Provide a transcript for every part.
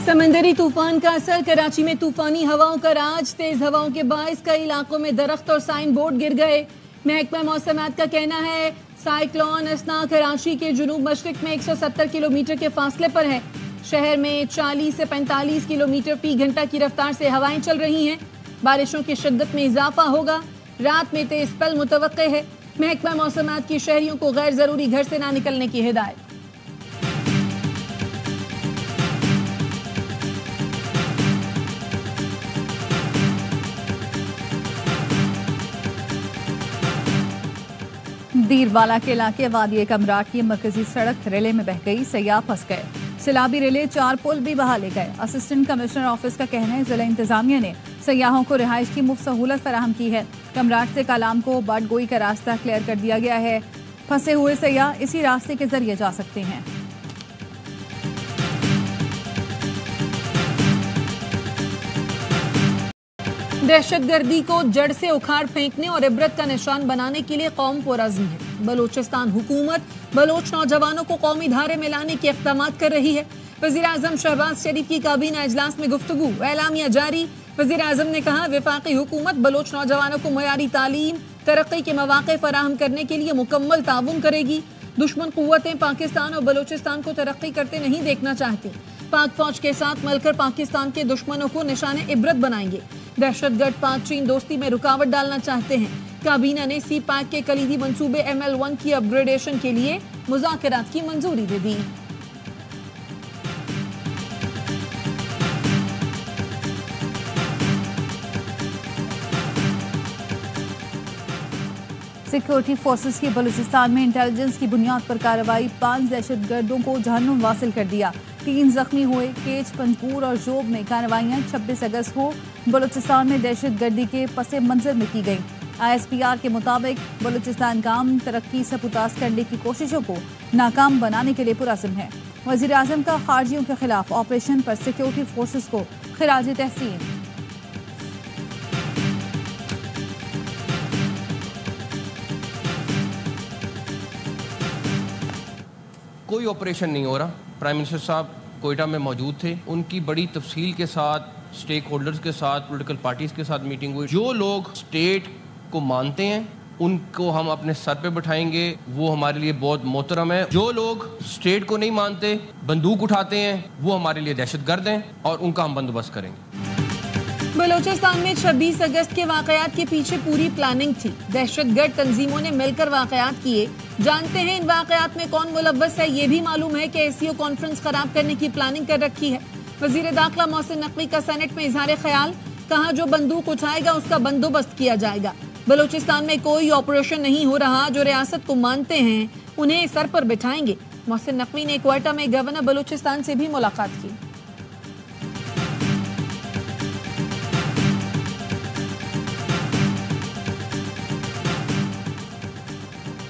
समंदरी तूफान का असर, कराची में तूफानी हवाओं का राज। तेज हवाओं के बाइस कई इलाकों में दरख्त और साइन बोर्ड गिर गए। महकमा मौसमात का कहना है साइक्लोन असना कराची के जुनूब मशरिक में 170 किलोमीटर के फासले पर है। शहर में 40 से 45 किलोमीटर फी घंटा की रफ्तार से हवाएं चल रही हैं। बारिशों की शिद्दत में इजाफा होगा। रात में तेज पल मुतवक्के है। महकमा मौसमात की शहरियों को गैर जरूरी घर से ना निकलने की हिदायत। दीरवाला के इलाके वादी कमराट की मरकजी सड़क रेले में बह गई, सयाह फंस गए। सिलाबी रेले 4 पुल भी बहा ले गए। असिस्टेंट कमिश्नर ऑफिस का कहना है जिला इंतजामिया ने सयाहों को रिहाइश की मुफ्त सहूलत फराहम की है। कमराट से कालाम को बटगोई का रास्ता क्लियर कर दिया गया है। फंसे हुए सयाह इसी रास्ते के जरिए जा सकते हैं। दहशतगर्दी को जड़ से उखाड़ फेंकने और इबरत का निशान बनाने के लिए कौम पुरज़्म है। बलोचिस्तान हुकूमत बलोच नौजवानों को कौमी धारे में लाने के इक़दाम कर रही है। वज़ीर आज़म शहबाज शरीफ की काबीना इजलास में गुफ्तगू, एलामिया जारी। वज़ीर आज़म ने कहा वफाकी हुकूमत बलोच नौजवानों को मयारी तालीम, तरक्की के मौक़े फराहम करने के लिए मुकम्मल ताउन करेगी। दुश्मन क़ुव्वतें पाकिस्तान और बलोचिस्तान को तरक्की करते नहीं देखना चाहती। पाक फौज के साथ मिलकर पाकिस्तान के दुश्मनों को निशाने इबरत बनाएंगे। दहशतगर्द पाक चीन दोस्ती में रुकावट डालना चाहते हैं। काबीना ने सी पैक के कलीदी मंसूबे ML1 की अपग्रेडेशन के लिए मुज़ाकरात की मंजूरी दे दी। सिक्योरिटी फोर्सेस की बलूचिस्तान में इंटेलिजेंस की बुनियाद पर कार्रवाई, 5 दहशतगर्दों को जहन्नुम वासिल कर दिया। 3 जख्मी हुए। केच, पंजगूर और जोब में कार्रवाइयाँ 26 अगस्त को बलूचिस्तान में दहशतगर्दी के पस मंजर में की गई। ISPR के मुताबिक बलूचिस्तान काम तरक्की से पुतास करने की कोशिशों को नाकाम बनाने के लिए पुरज़्म है। वज़ीर आज़म का खारजियों के खिलाफ ऑपरेशन पर सिक्योरिटी फोर्सेस को खिराज तहसीन। कोई ऑपरेशन नहीं हो रहा। प्राइम मिनिस्टर साहब कोयटा में मौजूद थे, उनकी बड़ी तफसील के साथ स्टेक होल्डर्स के साथ, पॉलिटिकल पार्टीज के साथ मीटिंग हुई। जो लोग स्टेट को मानते हैं उनको हम अपने सर पे बिठाएंगे, वो हमारे लिए बहुत मोहतरम है। जो लोग स्टेट को नहीं मानते, बंदूक उठाते हैं, वो हमारे लिए दहशतगर्द हैं और उनका हम बंदोबस्त करेंगे। बलोचिस्तान में 26 अगस्त के वाकयात के पीछे पूरी प्लानिंग थी। दहशतगर्द तंजीमों ने मिलकर वाकयात किए। जानते हैं इन वाकयात में कौन मुलव्वस है। ये भी मालूम है कि SCO कॉन्फ्रेंस खराब करने की प्लानिंग कर रखी है। वजीर दाखिला मोहसिन नकवी का सेनेट में इजहार ख्याल, कहा जो बंदूक उठाएगा उसका बंदोबस्त किया जाएगा। बलोचिस्तान में कोई ऑपरेशन नहीं हो रहा। जो रियासत को मानते हैं उन्हें सर पर बिठाएंगे। मोहसिन नकवी ने क्वेटा में गवर्नर बलोचिस्तान से भी मुलाकात की।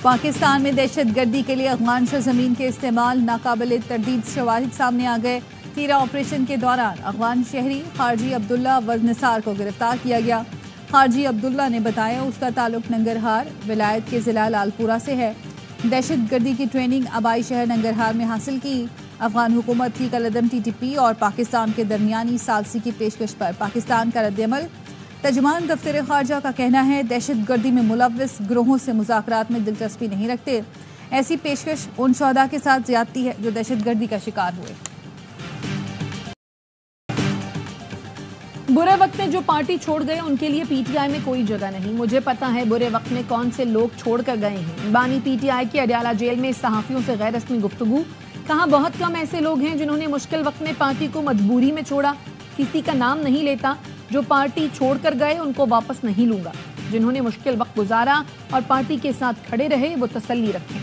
पाकिस्तान में दहशतगर्दी के लिए अफगान सरजमीन के इस्तेमाल नाकाबिल तरदीद शवाहिद सामने आ गए। तीरा ऑपरेशन के दौरान अफगान शहरी हाजी अब्दुल्ला वज़निसार को गिरफ्तार किया गया। हाजी अब्दुल्ला ने बताया उसका ताल्लुक नंगरहार विलायत के ज़िला लालपुरा से है। दहशतगर्दी की ट्रेनिंग आबाई शहर नंगरहार में हासिल की। अफगान हुकूमत की कलअदम TTP और पाकिस्तान के दरमियानी सालसी की पेशकश पर पाकिस्तान का रद्दअमल। तर्जुमान दफ्तर खारजा का कहना है दहशतगर्दी में मुलव्वस ग्रोहों से मुज़ाकरात में दिलचस्पी नहीं रखते। ऐसी पेशकश उन शोहदा के साथ ज्यादती है जो दहशतगर्दी का शिकार हुए। बुरे वक्त में जो पार्टी छोड़ गए उनके लिए PTI में कोई जगह नहीं। मुझे पता है बुरे वक्त में कौन से लोग छोड़ कर गए हैं। बानी PTI की अडयाला जेल में सहाफ़ियों से गैर रस्मी गुफ्तगू, कहा बहुत कम ऐसे लोग हैं जिन्होंने मुश्किल वक्त में पार्टी को मजबूरी में छोड़ा। किसी का नाम नहीं लेता। जो पार्टी छोड़कर गए उनको वापस नहीं लूंगा। जिन्होंने मुश्किल वक्त गुजारा और पार्टी के साथ खड़े रहे वो तसल्ली रखें।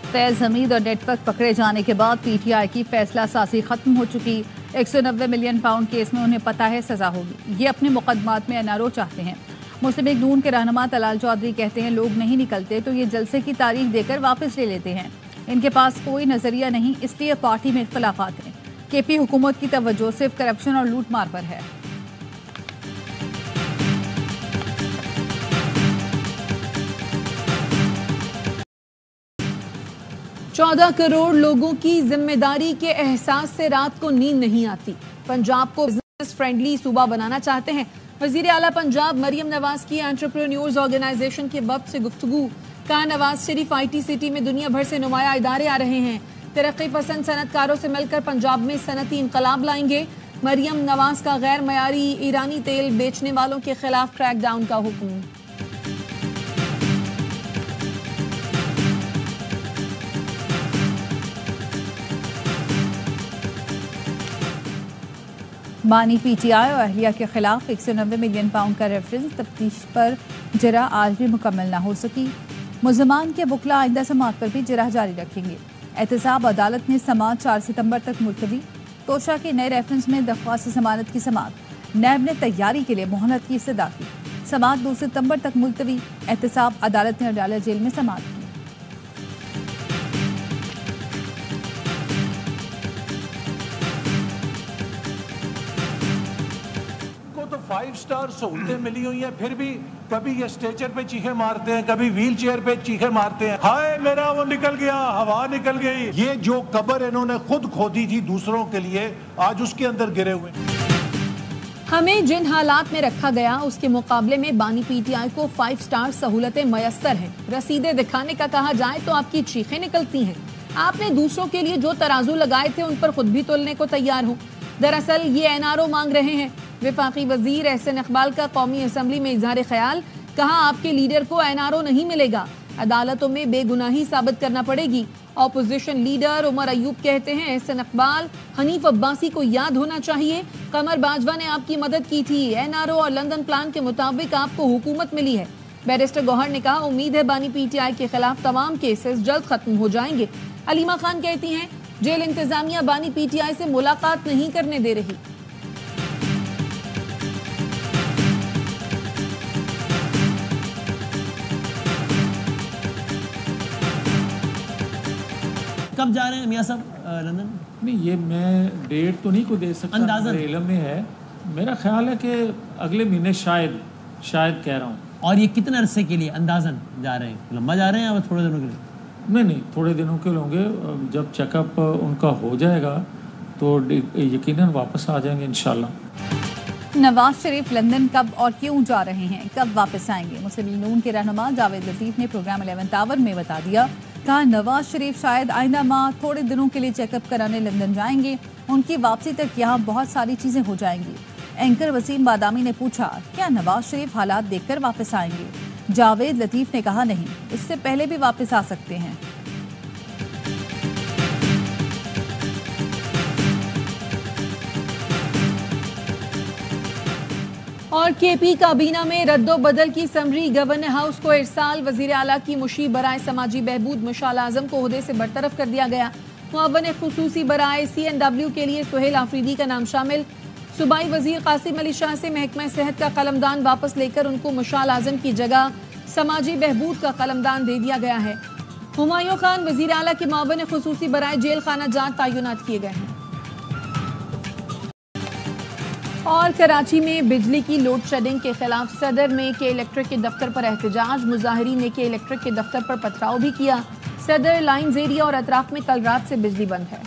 फैज हमीद और नेटवर्क पकड़े जाने के बाद PTI की फैसला साजी खत्म हो चुकी। 190 मिलियन पाउंड केस में उन्हें पता है सजा होगी। ये अपने मुकदमात में NRO चाहते हैं। मुस्लिम लीग नून के रहनुमा तलाल चौधरी कहते हैं लोग नहीं निकलते तो ये जलसे की तारीख देकर वापस ले लेते हैं। इनके पास कोई नजरिया नहीं, इसलिए पार्टी में इख्तलाफात हैं। KP हुकूमत की तवज्जो सिर्फ करप्शन और लूट मार पर है। 14 करोड़ लोगों की जिम्मेदारी के एहसास से रात को नींद नहीं आती। पंजाब को बिजनेस फ्रेंडली सूबा बनाना चाहते हैं। वजीर आला पंजाब मरियम नवाज की एंटरप्रेन्योर्स ऑर्गेनाइजेशन के वक्त से गुफ्तगू। कहा नवाज शरीफ IT सिटी में दुनिया भर से नुमाया इदारे आ रहे हैं। तरक्की पसंद सनतकारों से मिलकर पंजाब में सनती इनकलाब लाएंगे। मरियम नवाज का गैर मयारी ईरानी तेल बेचने वालों के खिलाफ क्रैकडाउन का हुक्म। बानी PTI और अहलिया के खिलाफ 190 मिलियन पाउंड का रेफरेंस तफ्तीश पर जरा आज भी मुकम्मल न हो सकी। मुल्ज़मान के बुकला आइंदा समात पर भी जरा जारी रखेंगे। एहतसाब अदालत ने समात 4 सितंबर तक मुलतवी। तोशा के नए रेफरेंस में दरख्वास्त जमानत की समात। नैब ने तैयारी के लिए मोहलत की इस्तदा की। समात 2 सितंबर तक मुलतवी। एहतसाब अदालत ने अडाला जेल में समात की। तो 5 स्टार सहूलतें मिली हुई हैं, फिर भी कभी ये स्ट्रेचर पे चीखे मारते हैं, कभी व्हील चेयर पे चीखे मारते हैं। हाय मेरा वो निकल गया, हवा निकल गई। ये जो कब्र इन्होंने खुद खोदी थी दूसरों के लिए, आज उसके अंदर गिरे हुए। हमें जिन हालात में रखा गया उसके मुकाबले में बानी PTI को 5 स्टार सहूलतें मयस्सर हैं। रसीदें दिखाने का कहा जाए तो आपकी चीखें निकलती हैं। आपने दूसरों के लिए जो तराजू लगाए थे उन पर खुद भी तोलने को तैयार हो। दरअसल ये NRO मांग रहे हैं। वफाकी वजीर एहसन इकबाल का कौमी असम्बली में इजहार ख्याल। कहा आपके लीडर को NRO नहीं मिलेगा, अदालतों में बेगुनाही साबित करना पड़ेगी। ऑपोजिशन लीडर उमर अयूब कहते हैं एहसन इकबाल हनीफ अब्बासी को याद होना चाहिए, कमर बाजवा ने आपकी मदद की थी। NRO और लंदन प्लान के मुताबिक आपको हुकूमत मिली है। बैरिस्टर गौहर ने कहा उम्मीद है बानी PTI के खिलाफ तमाम केसेस जल्द खत्म हो जाएंगे। अलीमा खान कहती हैं जेल इंतजामिया बानी PTI से मुलाकात नहीं करने दे रही। कब जा रहे हैं मियां साहब लंदन? नहीं, ये मैं डेट तो नहीं को दे सकता, मेरे इल्म में है। मेरा ख्याल है कि अगले महीने शायद कह रहा हूँ। और ये कितने अरसे के लिए अंदाजन जा रहे हैं? लंबा जा रहे हैं या थोड़े दिनों के लिए? नहीं, थोड़े दिनों के होंगे। जब चेकअप उनका हो जाएगा तो यकीनन वापस आ जाएंगे इंशाल्लाह। नवाज शरीफ लंदन कब और क्यों जा रहे हैं, कब वापस आएंगे? मुस्लिम लीग नून के रहनुमा जावेद लतीफ ने प्रोग्राम 11th आवर में बता दिया। कहा नवाज शरीफ शायद आइंदा माह थोड़े दिनों के लिए चेकअप कराने लंदन जाएंगे। उनकी वापसी तक यहाँ बहुत सारी चीजें हो जाएंगी। एंकर वसीम बादामी ने पूछा क्या नवाज शरीफ हालात देखकर वापस आएंगे? जावेद लतीफ ने कहा नहीं, इससे पहले भी वापस आ सकते हैं। और KP काबीना में रद्दो-बदल की समरी। गवर्नर हाउस को इरसाल। वजीर आला की मुशीर बराए समाजी बहबूद मशाल आजम को ओहदे से बरतरफ कर दिया गया। मुअव्वन खुसूसी बराए CNW के लिए सुहेल आफरीदी का नाम शामिल। सूबाई वजीर कासिम अली शाह से महकमा सेहत का कलमदान वापस लेकर उनको मशाल आजम की जगह समाजी बहबूद का कलमदान दे दिया गया है। हुमायूं खान वजीर आला के मुअव्वन खुसूसी बराए जेल खाना जात तयनात किए गए हैं। और कराची में बिजली की लोड शेडिंग के खिलाफ सदर में के इलेक्ट्रिक के दफ्तर पर एहतजाज। मुजाहिरीन ने के इलेक्ट्रिक के दफ्तर पर पथराव भी किया। सदर लाइन्स एरिया और अतराफ में कल रात से बिजली बंद है।